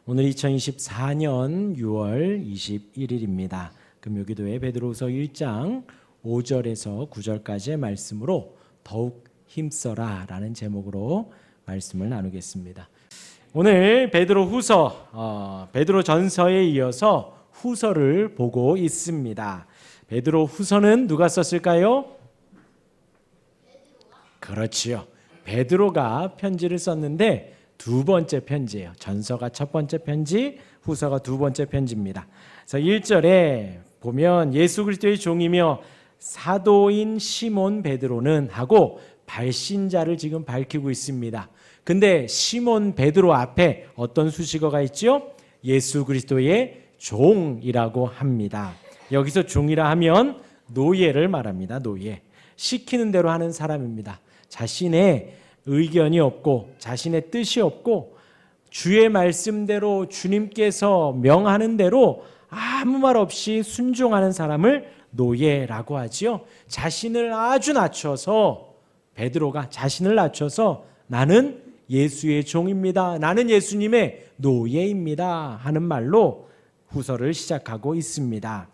오늘 2024년 6월 21일입니다. 금요기도회 베드로후서 1장 5절에서 9절까지의 말씀으로 더욱 힘써라 라는 제목으로 말씀을 나누겠습니다. 오늘 베드로후서, 베드로전서에 이어서 후서를 보고 있습니다. 베드로후서는 누가 썼을까요? 그렇지요. 베드로가 편지를 썼는데 두 번째 편지예요. 전서가 첫 번째 편지, 후서가 두 번째 편지입니다. 그래서 1절에 보면 예수 그리스도의 종이며 사도인 시몬 베드로는 하고 발신자를 지금 밝히고 있습니다. 근데 시몬 베드로 앞에 어떤 수식어가 있죠? 예수 그리스도의 종이라고 합니다. 여기서 종이라 하면 노예를 말합니다. 노예. 시키는 대로 하는 사람입니다. 자신의 의견이 없고 자신의 뜻이 없고 주의 말씀대로 주님께서 명하는 대로 아무 말 없이 순종하는 사람을 노예라고 하지요. 자신을 아주 낮춰서 베드로가 자신을 낮춰서 나는 예수의 종입니다. 나는 예수님의 노예입니다. 하는 말로 후서를 시작하고 있습니다.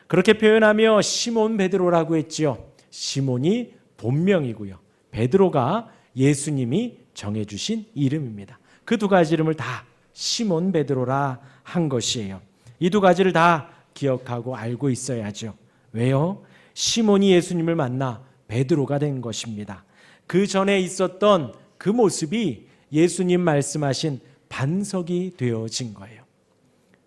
그렇게 표현하며 시몬 베드로라고 했지요. 시몬이 본명이고요. 베드로가 예수님이 정해주신 이름입니다. 그 두 가지 이름을 다 시몬 베드로라 한 것이에요. 이 두 가지를 다 기억하고 알고 있어야죠. 왜요? 시몬이 예수님을 만나 베드로가 된 것입니다. 그 전에 있었던 그 모습이 예수님 말씀하신 반석이 되어진 거예요.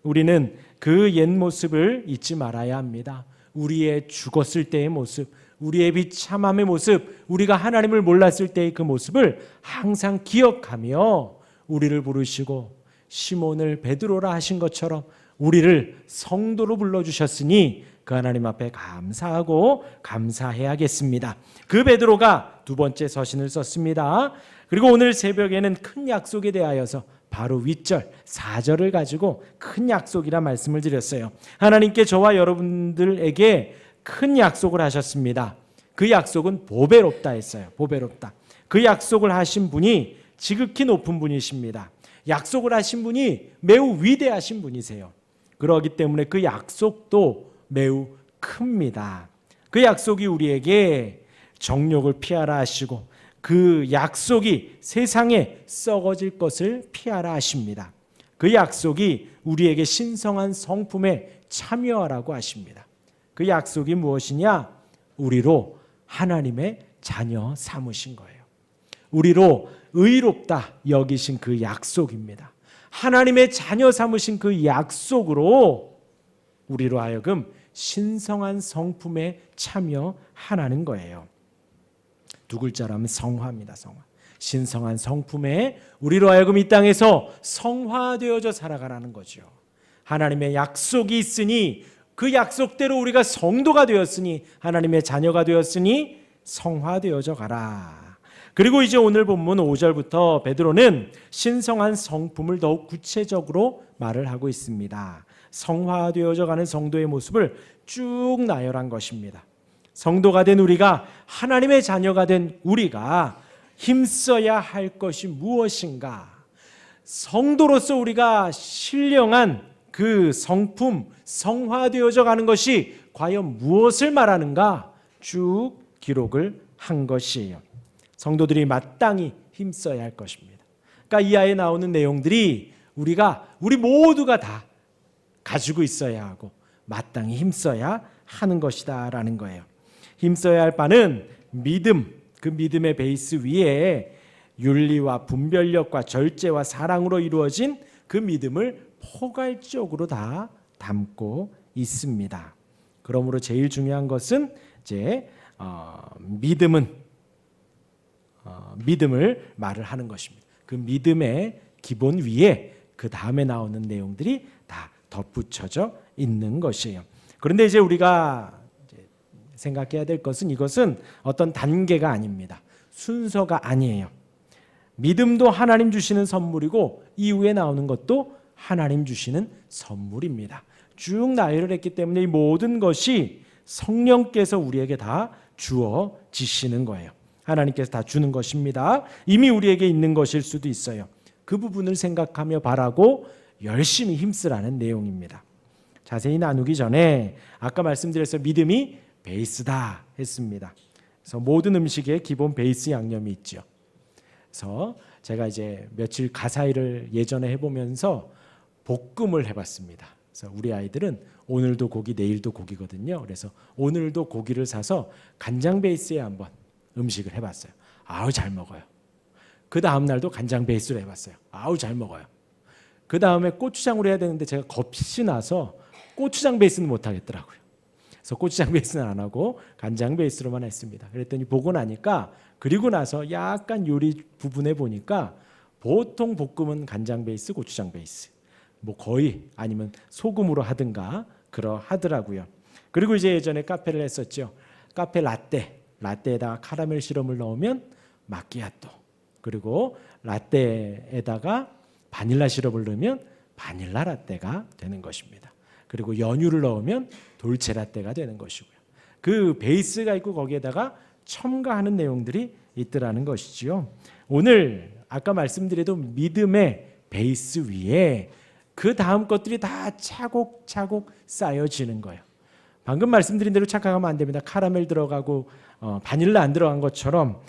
우리는 그 옛 모습을 잊지 말아야 합니다. 우리의 죽었을 때의 모습, 우리의 비참함의 모습, 우리가 하나님을 몰랐을 때의 그 모습을 항상 기억하며 우리를 부르시고 시몬을 베드로라 하신 것처럼 우리를 성도로 불러주셨으니 그 하나님 앞에 감사하고 감사해야겠습니다. 그 베드로가 두 번째 서신을 썼습니다. 그리고 오늘 새벽에는 큰 약속에 대하여서 바로 윗절 4절을 가지고 큰 약속이라 말씀을 드렸어요. 하나님께 저와 여러분들에게 큰 약속을 하셨습니다. 그 약속은 보배롭다 했어요. 보배롭다. 그 약속을 하신 분이 지극히 높은 분이십니다. 약속을 하신 분이 매우 위대하신 분이세요. 그렇기 때문에 그 약속도 매우 큽니다. 그 약속이 우리에게 정욕을 피하라 하시고 그 약속이 세상에 썩어질 것을 피하라 하십니다. 그 약속이 우리에게 신성한 성품에 참여하라고 하십니다. 그 약속이 무엇이냐? 우리로 하나님의 자녀 삼으신 거예요. 우리로 의롭다 여기신 그 약속입니다. 하나님의 자녀 삼으신 그 약속으로 우리로 하여금 신성한 성품에 참여하라는 거예요. 두 글자로 하면 성화입니다. 성화. 신성한 성품에 우리로 하여금 이 땅에서 성화되어져 살아가라는 거죠. 하나님의 약속이 있으니 그 약속대로 우리가 성도가 되었으니 하나님의 자녀가 되었으니 성화되어져 가라. 그리고 이제 오늘 본문 5절부터 베드로는 신성한 성품을 더욱 구체적으로 말을 하고 있습니다. 성화되어져 가는 성도의 모습을 쭉 나열한 것입니다. 성도가 된 우리가, 하나님의 자녀가 된 우리가 힘써야 할 것이 무엇인가? 성도로서 우리가 신령한 그 성품, 성화되어져 가는 것이 과연 무엇을 말하는가? 쭉 기록을 한 것이에요. 성도들이 마땅히 힘써야 할 것입니다. 그러니까 이하에 나오는 내용들이 우리 모두가 다 가지고 있어야 하고 마땅히 힘써야 하는 것이다라는 거예요. 힘써야 할 바는 믿음, 그 믿음의 베이스 위에 윤리와 분별력과 절제와 사랑으로 이루어진 그 믿음을 포괄적으로 다 담고 있습니다. 그러므로 제일 중요한 것은 이제 믿음을 말을 하는 것입니다. 그 믿음의 기본 위에 그 다음에 나오는 내용들이 다 덧붙여져 있는 것이에요. 그런데 이제 우리가 생각해야 될 것은 이것은 어떤 단계가 아닙니다. 순서가 아니에요. 믿음도 하나님 주시는 선물이고 이후에 나오는 것도 하나님 주시는 선물입니다. 쭉 나열을 했기 때문에 이 모든 것이 성령께서 우리에게 다 주어지시는 거예요. 하나님께서 다 주는 것입니다. 이미 우리에게 있는 것일 수도 있어요. 그 부분을 생각하며 바라고 열심히 힘쓰라는 내용입니다. 자세히 나누기 전에 아까 말씀드렸어요. 믿음이 베이스다 했습니다. 그래서 모든 음식에 기본 베이스 양념이 있죠. 그래서 제가 이제 며칠 가사일을 예전에 해보면서 볶음을 해봤습니다. 그래서 우리 아이들은 오늘도 고기 내일도 고기거든요. 그래서 오늘도 고기를 사서 간장 베이스에 한번 음식을 해봤어요. 아우 잘 먹어요. 그 다음 날도 간장 베이스로 해봤어요. 아우 잘 먹어요. 그 다음에 고추장으로 해야 되는데 제가 겁이 나서 고추장 베이스는 못 하겠더라고요. 그래서 고추장 베이스는 안 하고 간장 베이스로만 했습니다. 그랬더니 보고 나니까 그리고 나서 약간 요리 부분에 보니까 보통 볶음은 간장 베이스, 고추장 베이스 뭐 거의 아니면 소금으로 하든가 그러하더라고요. 그리고 이제 예전에 카페를 했었죠. 카페 라떼에다가 카라멜 시럽을 넣으면 마끼아또, 그리고 라떼에다가 바닐라 시럽을 넣으면 바닐라 라떼가 되는 것입니다. 그리고 연유를 넣으면 돌체 라떼가 되는 것이고요. 그 베이스가 있고 거기에다가 첨가하는 내용들이 있더라는 것이지요. 오늘 아까 말씀드려도 믿음의 베이스 위에 그 다음 것들이 다 차곡차곡 쌓여지는 거예요. 방금 말씀드린 대로 착각하면 안 됩니다. 카라멜 들어가고 바닐라 안 들어간 것처럼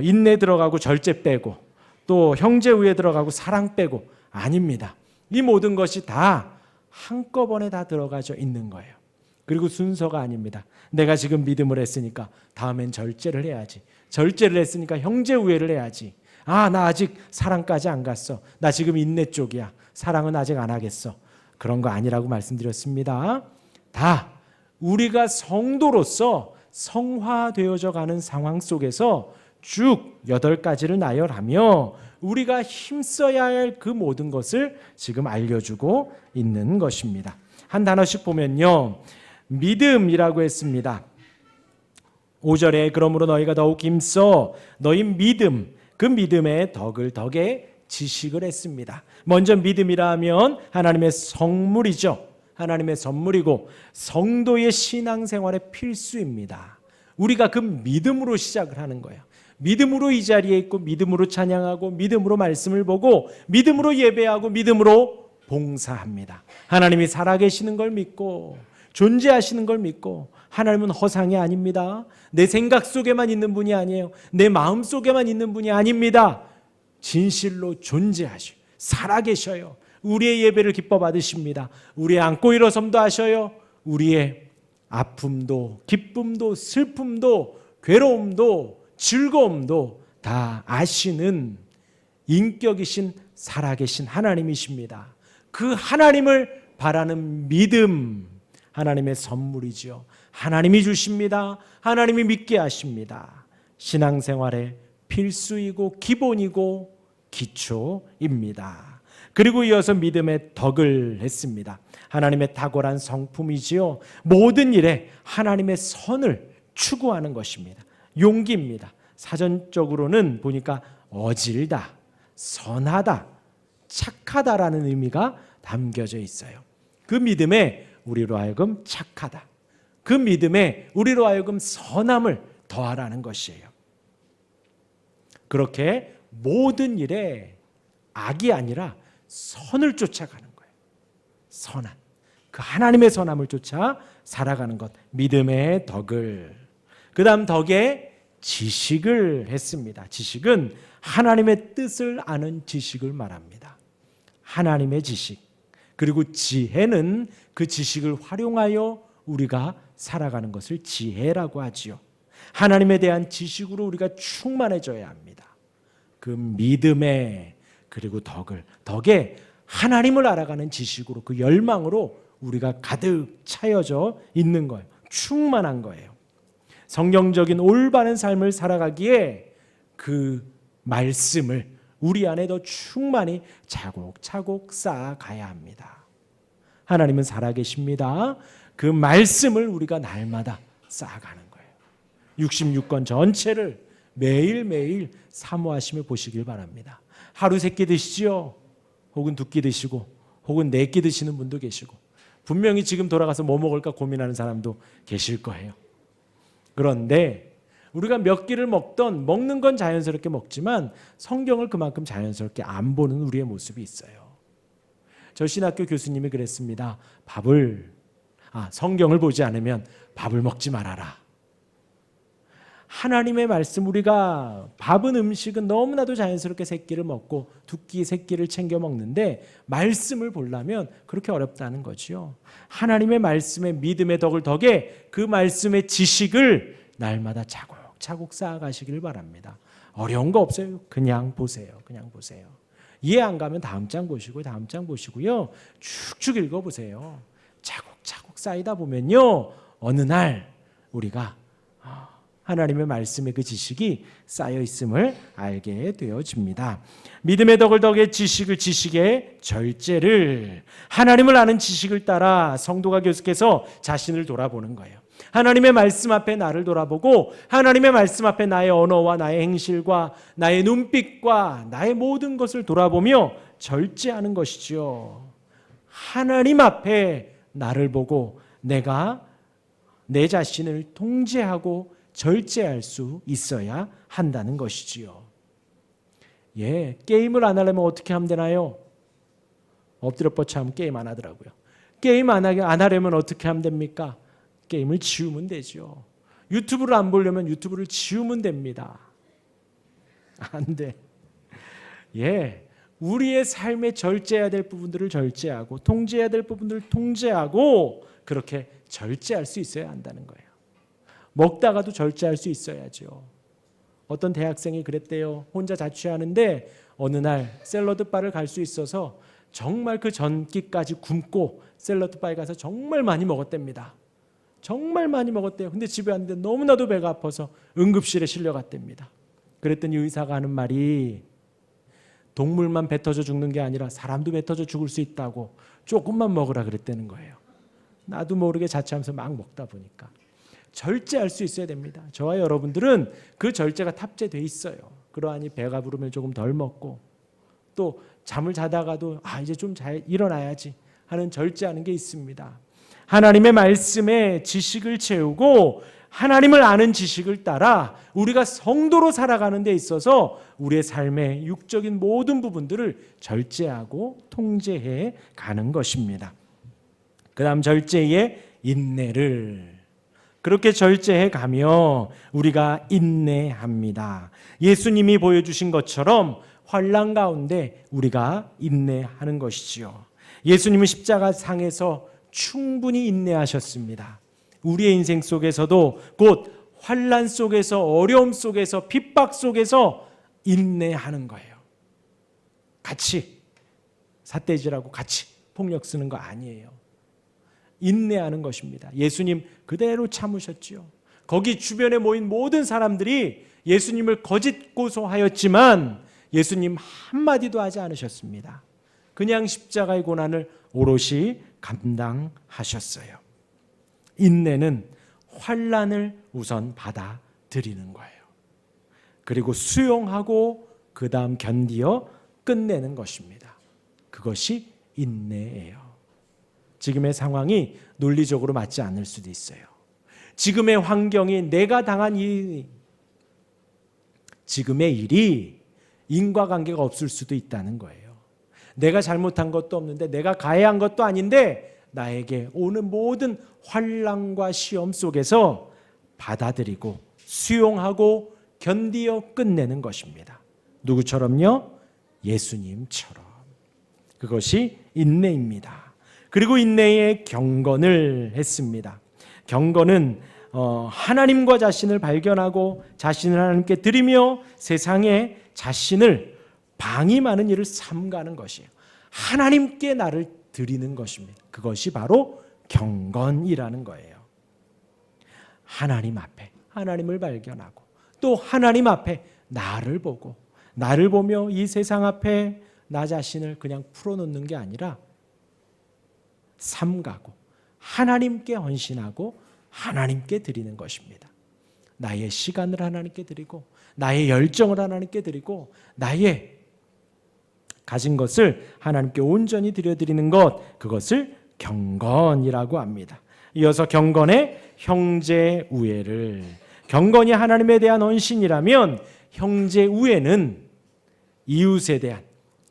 인내 들어가고 절제 빼고 또 형제 우애 들어가고 사랑 빼고 아닙니다. 이 모든 것이 다 한꺼번에 다 들어가져 있는 거예요. 그리고 순서가 아닙니다. 내가 지금 믿음을 했으니까 다음엔 절제를 해야지. 절제를 했으니까 형제 우애를 해야지. 아, 나 아직 사랑까지 안 갔어. 나 지금 인내 쪽이야. 사랑은 아직 안 하겠어. 그런 거 아니라고 말씀드렸습니다. 다 우리가 성도로서 성화되어져 가는 상황 속에서 쭉 8가지를 나열하며 우리가 힘써야 할 그 모든 것을 지금 알려주고 있는 것입니다. 한 단어씩 보면요. 믿음이라고 했습니다. 5절에 그러므로 너희가 더욱 힘써 너희 믿음, 그 믿음의 덕에 지식을 했습니다. 먼저 믿음이라 하면 하나님의 성물이죠. 하나님의 선물이고 성도의 신앙생활의 필수입니다. 우리가 그 믿음으로 시작을 하는 거예요. 믿음으로 이 자리에 있고 믿음으로 찬양하고 믿음으로 말씀을 보고 믿음으로 예배하고 믿음으로 봉사합니다. 하나님이 살아계시는 걸 믿고 존재하시는 걸 믿고 하나님은 허상이 아닙니다. 내 생각 속에만 있는 분이 아니에요. 내 마음 속에만 있는 분이 아닙니다. 진실로 존재하셔요. 살아계셔요. 우리의 예배를 기뻐 받으십니다. 우리의 안고 일어섬도 하셔요. 우리의 아픔도 기쁨도 슬픔도 괴로움도 즐거움도 다 아시는 인격이신 살아계신 하나님이십니다. 그 하나님을 바라는 믿음, 하나님의 선물이죠. 하나님이 주십니다. 하나님이 믿게 하십니다. 신앙생활의 필수이고 기본이고 기초입니다. 그리고 이어서 믿음의 덕을 했습니다. 하나님의 탁월한 성품이지요. 모든 일에 하나님의 선을 추구하는 것입니다. 용기입니다. 사전적으로는 보니까 어질다, 선하다, 착하다라는 의미가 담겨져 있어요. 그 믿음에 우리로 하여금 착하다, 그 믿음에 우리로 하여금 선함을 더하라는 것이에요. 그렇게 모든 일에 악이 아니라 선을 쫓아가는 거예요. 선한 그 하나님의 선함을 쫓아 살아가는 것, 믿음의 덕을. 그 다음 덕에 지식을 했습니다. 지식은 하나님의 뜻을 아는 지식을 말합니다. 하나님의 지식. 그리고 지혜는 그 지식을 활용하여 우리가 살아가는 것을 지혜라고 하지요. 하나님에 대한 지식으로 우리가 충만해져야 합니다. 그 믿음에 그리고 덕에 하나님을 알아가는 지식으로 그 열망으로 우리가 가득 차여져 있는 거예요. 충만한 거예요. 성경적인 올바른 삶을 살아가기에 그 말씀을 우리 안에 더 충만히 차곡차곡 쌓아가야 합니다. 하나님은 살아계십니다. 그 말씀을 우리가 날마다 쌓아가는 거예요. 66권 전체를 매일매일 사모하시며 보시길 바랍니다. 하루 3끼 드시죠. 혹은 2끼 드시고 혹은 4끼 드시는 분도 계시고 분명히 지금 돌아가서 뭐 먹을까 고민하는 사람도 계실 거예요. 그런데 우리가 몇 끼를 먹던 먹는 건 자연스럽게 먹지만 성경을 그만큼 자연스럽게 안 보는 우리의 모습이 있어요. 저 신학교 교수님이 그랬습니다. 성경을 보지 않으면 밥을 먹지 말아라. 하나님의 말씀, 우리가 밥은 음식은 너무나도 자연스럽게 세 끼를 먹고 두 끼, 세 끼를 챙겨 먹는데 말씀을 보려면 그렇게 어렵다는 거죠. 하나님의 말씀의 믿음의 덕을 덕에 그 말씀의 지식을 날마다 차곡차곡 쌓아가시길 바랍니다. 어려운 거 없어요. 그냥 보세요. 그냥 보세요. 이해 안 가면 다음 장 보시고 다음 장 보시고요. 쭉쭉 읽어보세요. 차곡차곡 쌓이다 보면요. 어느 날 우리가 하나님의 말씀의 그 지식이 쌓여 있음을 알게 되어집니다. 믿음의 덕을 덕에 지식의 절제를, 하나님을 아는 지식을 따라 성도가 계속해서 자신을 돌아보는 거예요. 하나님의 말씀 앞에 나를 돌아보고 하나님의 말씀 앞에 나의 언어와 나의 행실과 나의 눈빛과 나의 모든 것을 돌아보며 절제하는 것이죠. 하나님 앞에 나를 보고 내가 내 자신을 통제하고 절제할 수 있어야 한다는 것이지요. 게임을 안 하려면 어떻게 하면 되나요? 엎드려 뻗쳐하면 게임 안 하더라고요. 게임 안 하려면 어떻게 하면 됩니까? 게임을 지우면 되죠. 유튜브를 안 보려면 유튜브를 지우면 됩니다. 안 돼. 우리의 삶에 절제해야 될 부분들을 절제하고 통제해야 될 부분들을 통제하고 그렇게 절제할 수 있어야 한다는 거예요. 먹다가도 절제할 수 있어야죠. 어떤 대학생이 그랬대요. 혼자 자취하는데 어느 날 샐러드 바를 갈 수 있어서 정말 그 전기까지 굶고 샐러드 바에 가서 정말 많이 먹었답니다. 정말 많이 먹었대요. 근데 집에 왔는데 너무나도 배가 아파서 응급실에 실려갔답니다. 그랬더니 의사가 하는 말이 동물만 뱉어져 죽는 게 아니라 사람도 뱉어져 죽을 수 있다고 조금만 먹으라 그랬다는 거예요. 나도 모르게 자취하면서 막 먹다 보니까. 절제할 수 있어야 됩니다. 저와 여러분들은 그 절제가 탑재되어 있어요. 그러하니 배가 부르면 조금 덜 먹고 또 잠을 자다가도 이제 좀 잘 일어나야지 하는 절제하는 게 있습니다. 하나님의 말씀에 지식을 채우고 하나님을 아는 지식을 따라 우리가 성도로 살아가는 데 있어서 우리의 삶의 육적인 모든 부분들을 절제하고 통제해 가는 것입니다. 그 다음 절제의 인내를, 그렇게 절제해 가며 우리가 인내합니다. 예수님이 보여주신 것처럼 환난 가운데 우리가 인내하는 것이지요. 예수님은 십자가 상에서 충분히 인내하셨습니다. 우리의 인생 속에서도 곧 환난 속에서, 어려움 속에서, 핍박 속에서 인내하는 거예요. 같이 삿대질하고 같이 폭력 쓰는 거 아니에요. 인내하는 것입니다. 예수님 그대로 참으셨지요. 거기 주변에 모인 모든 사람들이 예수님을 거짓 고소하였지만 예수님 한마디도 하지 않으셨습니다. 그냥 십자가의 고난을 오롯이 감당하셨어요. 인내는 환난을 우선 받아들이는 거예요. 그리고 수용하고 그 다음 견디어 끝내는 것입니다. 그것이 인내예요. 지금의 상황이 논리적으로 맞지 않을 수도 있어요. 지금의 환경이, 내가 당한 지금의 일이 인과관계가 없을 수도 있다는 거예요. 내가 잘못한 것도 없는데, 내가 가해한 것도 아닌데 나에게 오는 모든 환난과 시험 속에서 받아들이고 수용하고 견디어 끝내는 것입니다. 누구처럼요? 예수님처럼. 그것이 인내입니다. 그리고 인내의 경건을 했습니다. 경건은 하나님과 자신을 발견하고 자신을 하나님께 드리며 세상에 자신을 방임하는 일을 삼가는 것이에요. 하나님께 나를 드리는 것입니다. 그것이 바로 경건이라는 거예요. 하나님 앞에 하나님을 발견하고 또 하나님 앞에 나를 보고, 나를 보며 이 세상 앞에 나 자신을 그냥 풀어놓는 게 아니라 삼가고 하나님께 헌신하고 하나님께 드리는 것입니다. 나의 시간을 하나님께 드리고 나의 열정을 하나님께 드리고 나의 가진 것을 하나님께 온전히 드려드리는 것, 그것을 경건이라고 합니다. 이어서 경건의 형제 우애를, 경건이 하나님에 대한 헌신이라면 형제 우애는 이웃에 대한,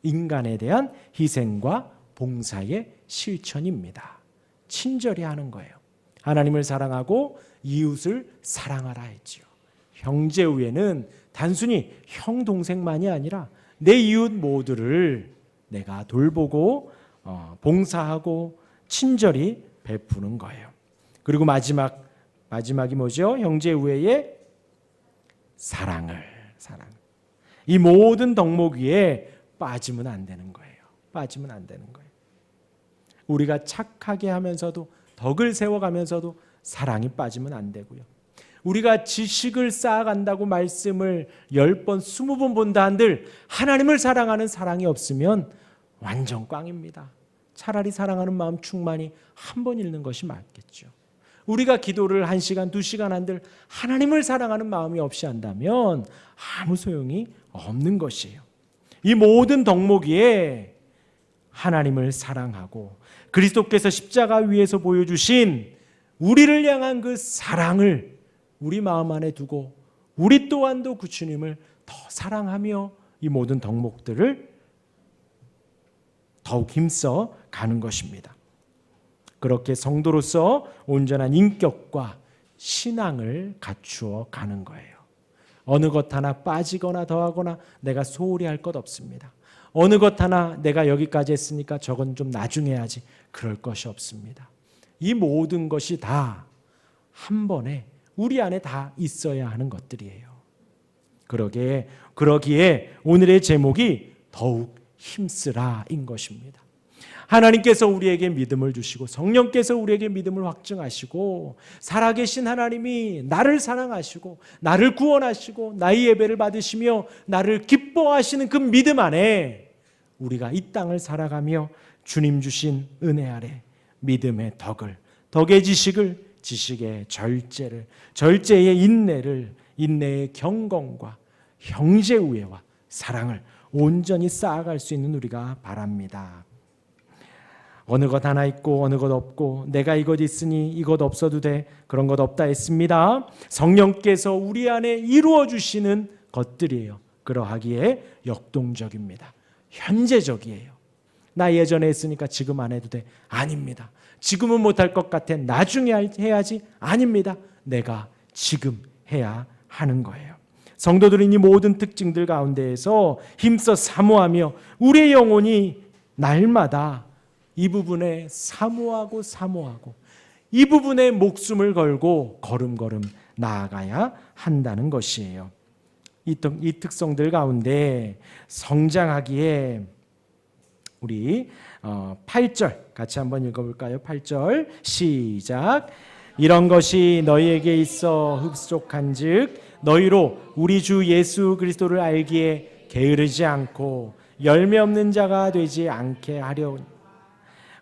인간에 대한 희생과 봉사의 실천입니다. 친절히 하는 거예요. 하나님을 사랑하고 이웃을 사랑하라 했지요. 형제 우애는 단순히 형 동생만이 아니라 내 이웃 모두를 내가 돌보고 봉사하고 친절히 베푸는 거예요. 그리고 마지막이 뭐죠? 형제 우애의 사랑. 이 모든 덕목 위에 빠지면 안 되는 거예요. 빠지면 안 되는 거예요. 우리가 착하게 하면서도 덕을 세워가면서도 사랑이 빠지면 안 되고요. 우리가 지식을 쌓아간다고 말씀을 10번, 20번 본다 한들 하나님을 사랑하는 사랑이 없으면 완전 꽝입니다. 차라리 사랑하는 마음 충만히 한 번 읽는 것이 맞겠죠. 우리가 기도를 1시간, 2시간 한들 하나님을 사랑하는 마음이 없이 한다면 아무 소용이 없는 것이에요. 이 모든 덕목 위에 하나님을 사랑하고 그리스도께서 십자가 위에서 보여주신 우리를 향한 그 사랑을 우리 마음 안에 두고 우리 또한도 그 주님을 더 사랑하며 이 모든 덕목들을 더욱 힘써 가는 것입니다. 그렇게 성도로서 온전한 인격과 신앙을 갖추어 가는 거예요. 어느 것 하나 빠지거나 더하거나 내가 소홀히 할 것 없습니다. 어느 것 하나 내가 여기까지 했으니까 저건 좀 나중에 해야지, 그럴 것이 없습니다. 이 모든 것이 다 한 번에 우리 안에 다 있어야 하는 것들이에요. 그러기에 오늘의 제목이 더욱 힘쓰라인 것입니다. 하나님께서 우리에게 믿음을 주시고 성령께서 우리에게 믿음을 확증하시고 살아계신 하나님이 나를 사랑하시고 나를 구원하시고 나의 예배를 받으시며 나를 기뻐하시는 그 믿음 안에 우리가 이 땅을 살아가며 주님 주신 은혜 아래 믿음의 덕의 지식을, 지식의 절제를, 절제의 인내를, 인내의 경건과 형제 우애와 사랑을 온전히 쌓아갈 수 있는 우리가 바랍니다. 어느 것 하나 있고 어느 것 없고 내가 이것 있으니 이것 없어도 돼, 그런 것 없다 했습니다. 성령께서 우리 안에 이루어 주시는 것들이에요. 그러하기에 역동적입니다. 현재적이에요. 나 예전에 했으니까 지금 안 해도 돼, 아닙니다. 지금은 못할 것 같아, 나중에 해야지, 아닙니다. 내가 지금 해야 하는 거예요. 성도들은 이 모든 특징들 가운데에서 힘써 사모하며 우리의 영혼이 날마다 이 부분에 사모하고 이 부분에 목숨을 걸고 걸음걸음 나아가야 한다는 것이에요. 이 특성들 가운데 성장하기에 우리 8절 같이 한번 읽어볼까요? 8절 시작. 이런 것이 너희에게 있어 흡족한즉 너희로 우리 주 예수 그리스도를 알기에 게으르지 않고 열매 없는 자가 되지 않게 하려니.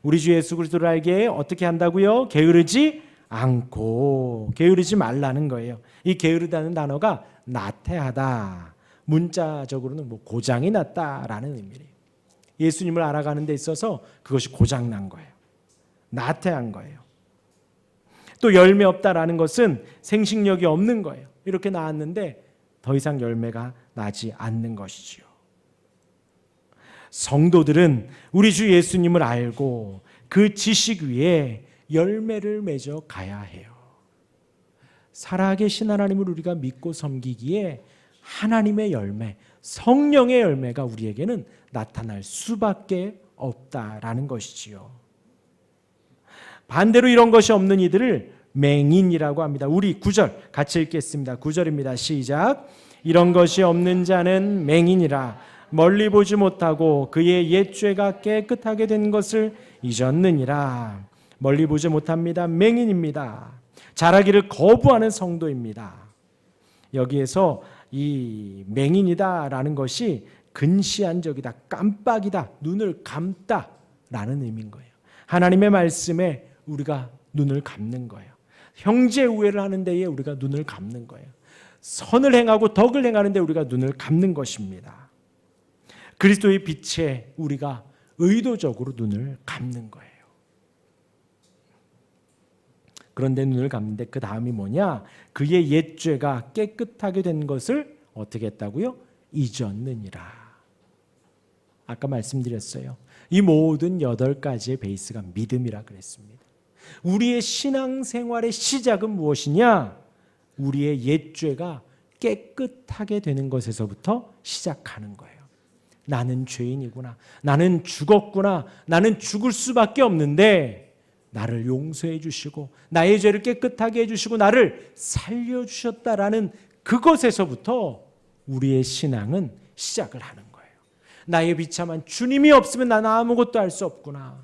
우리 주 예수 그리스도를 알기에 어떻게 한다고요? 게으르지 않고. 게으르지 말라는 거예요. 이 게으르다는 단어가 나태하다, 문자적으로는 고장이 났다라는 의미예요. 예수님을 알아가는 데 있어서 그것이 고장난 거예요. 나태한 거예요. 또 열매 없다라는 것은 생식력이 없는 거예요. 이렇게 나왔는데 더 이상 열매가 나지 않는 것이지요. 성도들은 우리 주 예수님을 알고 그 지식 위에 열매를 맺어 가야 해요. 살아계신 하나님을 우리가 믿고 섬기기에 하나님의 열매, 성령의 열매가 우리에게는 나타날 수밖에 없다라는 것이지요. 반대로 이런 것이 없는 이들을 맹인이라고 합니다. 우리 9절 같이 읽겠습니다. 9절입니다. 시작. 이런 것이 없는 자는 맹인이라, 멀리 보지 못하고 그의 옛 죄가 깨끗하게 된 것을 잊었느니라. 멀리 보지 못합니다. 맹인입니다. 자라기를 거부하는 성도입니다. 여기에서 이 맹인이다라는 것이 근시안적이다, 깜빡이다, 눈을 감다라는 의미인 거예요. 하나님의 말씀에 우리가 눈을 감는 거예요. 형제 우애를 하는 데에 우리가 눈을 감는 거예요. 선을 행하고 덕을 행하는 데 우리가 눈을 감는 것입니다. 그리스도의 빛에 우리가 의도적으로 눈을 감는 거예요. 그런데 눈을 감는데 그 다음이 뭐냐? 그의 옛 죄가 깨끗하게 된 것을 어떻게 했다고요? 잊었느니라. 아까 말씀드렸어요. 이 모든 8가지의 베이스가 믿음이라 그랬습니다. 우리의 신앙생활의 시작은 무엇이냐? 우리의 옛죄가 깨끗하게 되는 것에서부터 시작하는 거예요. 나는 죄인이구나. 나는 죽었구나. 나는 죽을 수밖에 없는데 나를 용서해 주시고 나의 죄를 깨끗하게 해주시고 나를 살려주셨다라는 그것에서부터 우리의 신앙은 시작을 하는 거예요. 나의 비참한 주님이 없으면 나는 아무것도 할 수 없구나.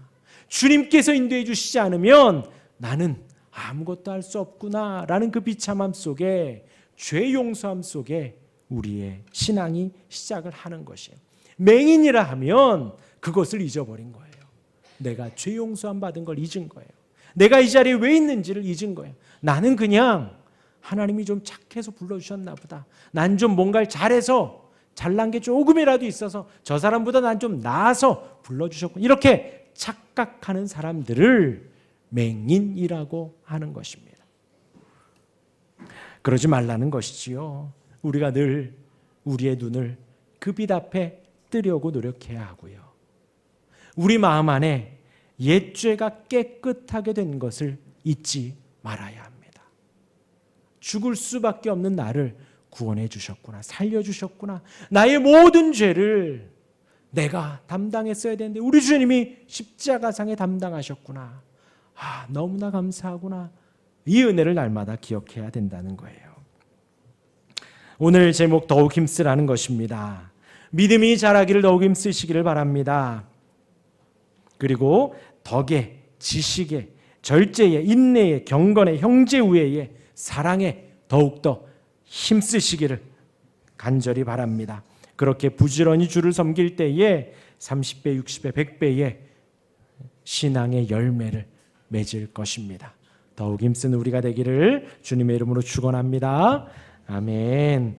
주님께서 인도해 주시지 않으면 나는 아무것도 할 수 없구나 라는 그 비참함 속에, 죄 용서함 속에 우리의 신앙이 시작을 하는 것이에요. 맹인이라 하면 그것을 잊어버린 거예요. 내가 죄 용서함 받은 걸 잊은 거예요. 내가 이 자리에 왜 있는지를 잊은 거예요. 나는 그냥 하나님이 좀 착해서 불러주셨나 보다. 난 좀 뭔가를 잘해서 잘난 게 조금이라도 있어서 저 사람보다 난 좀 나아서 불러주셨고, 이렇게 착각하는 사람들을 맹인이라고 하는 것입니다. 그러지 말라는 것이지요. 우리가 늘 우리의 눈을 그 빛 앞에 뜨려고 노력해야 하고요. 우리 마음 안에 옛 죄가 깨끗하게 된 것을 잊지 말아야 합니다. 죽을 수밖에 없는 나를 구원해 주셨구나. 살려주셨구나. 나의 모든 죄를 내가 담당했어야 되는데 우리 주님이 십자가상에 담당하셨구나. 너무나 감사하구나. 이 은혜를 날마다 기억해야 된다는 거예요. 오늘 제목 더욱 힘쓰라는 것입니다. 믿음이 자라기를 더욱 힘쓰시기를 바랍니다. 그리고 덕에, 지식에, 절제에, 인내에, 경건에, 형제 우애에, 사랑에 더욱더 힘쓰시기를 간절히 바랍니다. 그렇게 부지런히 주를 섬길 때에 30배, 60배, 100배의 신앙의 열매를 맺을 것입니다. 더욱 힘쓰는 우리가 되기를 주님의 이름으로 축원합니다. 아멘.